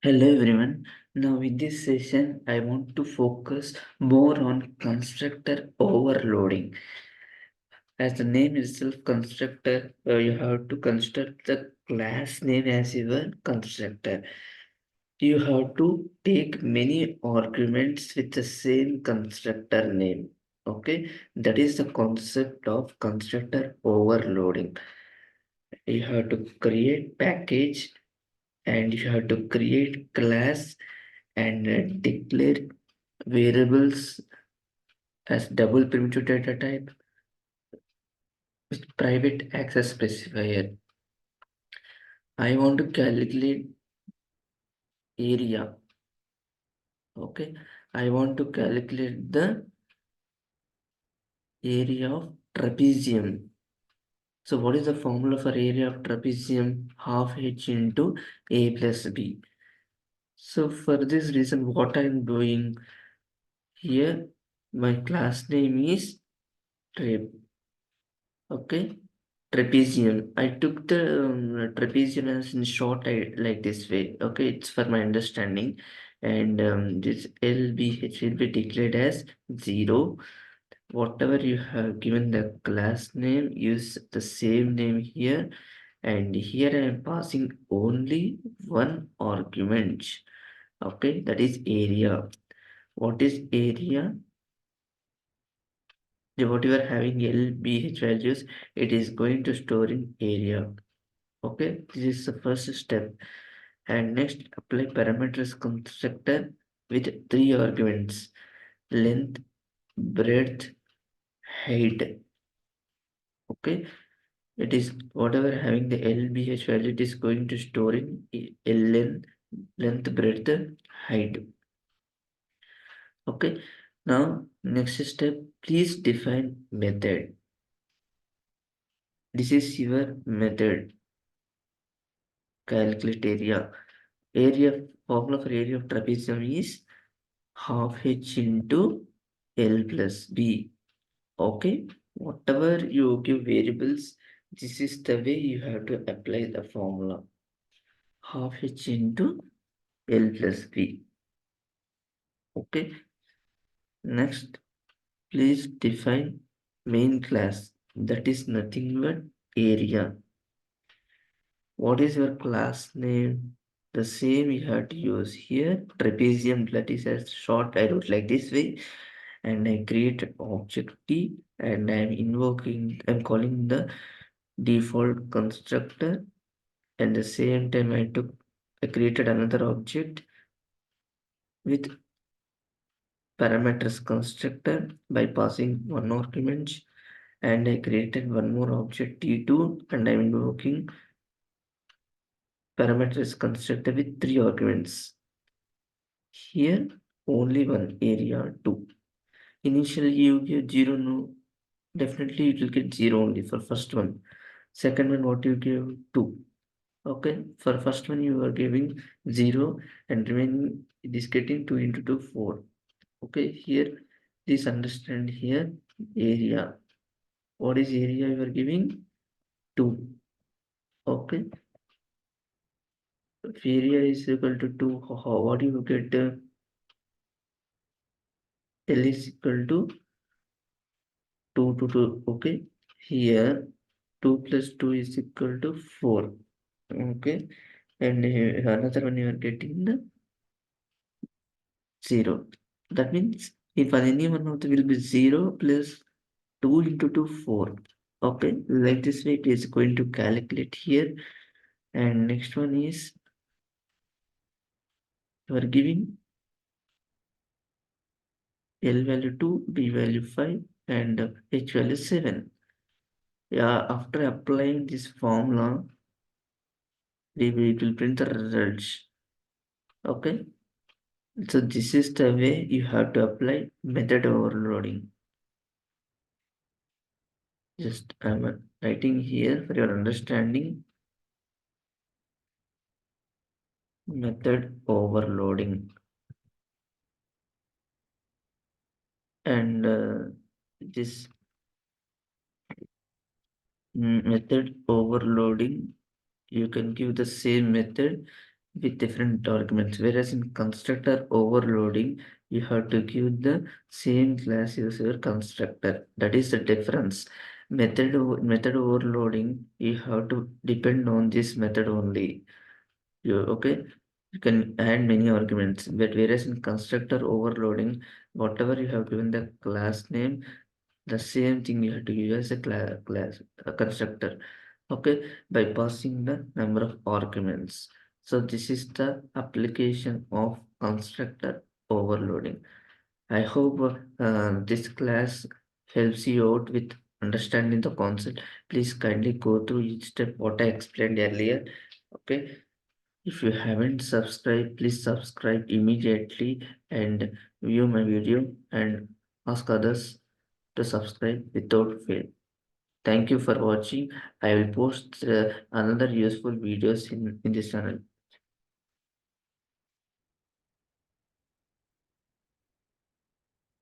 Hello everyone. Now in this session, I want to focus more on constructor overloading. As the name itself, constructor, you have to construct the class name as your constructor. You have to take many arguments with the same constructor name. Okay, that is the concept of constructor overloading. You have to create package and you have to create class and declare variables as double primitive data type with private access specifier. I want to calculate area. Okay, I want to calculate the area of trapezium. So what is the formula for area of trapezium? Half h into a plus b. So for this reason, what I'm doing here, my class name is trap. Okay, trapezium. I took the trapezium as in short like this way. Okay, it's for my understanding. And this LBH will be declared as 0. Whatever you have given the class name, use the same name here. And here I am passing only one argument. Okay, that is area. What is area? Whatever having LBH values, it is going to store in area. Okay, this is the first step. And next, apply parameters constructor with three arguments: length, breadth, height. Okay, it is whatever having the LBH value, it is going to store in length, breadth, height. Okay, now next step, please define method. This is your method. Calculate area. Area formula for area of trapezium is half h into L plus B. Okay, whatever you give variables, this is the way you have to apply the formula. Half h into L plus B. Okay, next, please define main class. That is nothing but area. What is your class name? The same you have to use here. Trapezium, that is as short I wrote like this way. And I create object T and I'm calling the default constructor. And the same time I created another object with parameters constructor by passing one argument. And I created one more object T2 and I'm invoking parameters constructor with three arguments. Here only one area 2. Initially you give 0, no, definitely it will get 0 only for first one. Second one, what you give 2. Okay, for first one you are giving 0 and remaining it is getting 2 into 2 4. Okay, here please understand here area. What is area you are giving? 2. Okay, if area is equal to 2, what do you get? L is equal to 2 to 2. Okay, here 2 plus 2 is equal to 4. Okay, and another one you are getting the 0. That means if any one of them will be 0 plus 2 into 2 4. Okay, like this way it is going to calculate here. And next one is you are giving L value 2, B value 5 and H value 7. Yeah, after applying this formula, we will print the results. Okay, so this is the way you have to apply method overloading. Just I'm writing here for your understanding. Method overloading. And this method overloading, you can give the same method with different arguments, whereas in constructor overloading, you have to give the same class as your constructor. That is the difference. Method overloading, you have to depend on this method only. Okay, you can add many arguments, but whereas in constructor overloading, whatever you have given the class name, the same thing you have to give as a class a constructor. Okay, by passing the number of arguments. So this is the application of constructor overloading. I hope this class helps you out with understanding the concept. Please kindly go through each step what I explained earlier. Okay, if you haven't subscribed, please subscribe immediately and view my video and ask others to subscribe without fail. Thank you for watching. I will post another useful videos in this channel.